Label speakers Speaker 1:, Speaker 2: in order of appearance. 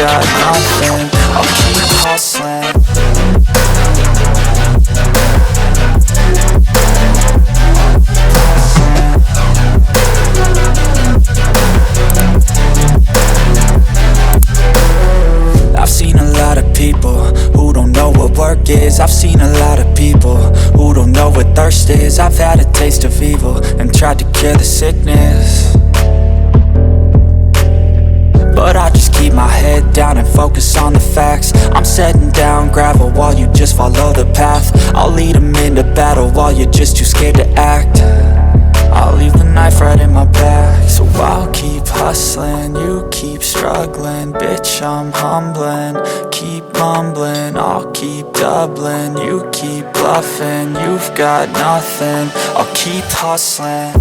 Speaker 1: got nothing. I'll keep hustling. I've seen a lot of people who don't know what work is. I've seen a lot of people who don't know what thirst is. I've had a taste of evil and tried to cure the sickness, but I just keep my head down and focus on the facts. I'm setting down gravel while you just follow the path. I'll lead them into battle while you're just too scared to act. I'll leave the knife right in my back. So I'll keep hustling, you keep struggling. Bitch, I'm humbling, keep mumbling. I'll keep doubling, you keep bluffing. You've got nothing, I'll keep hustling.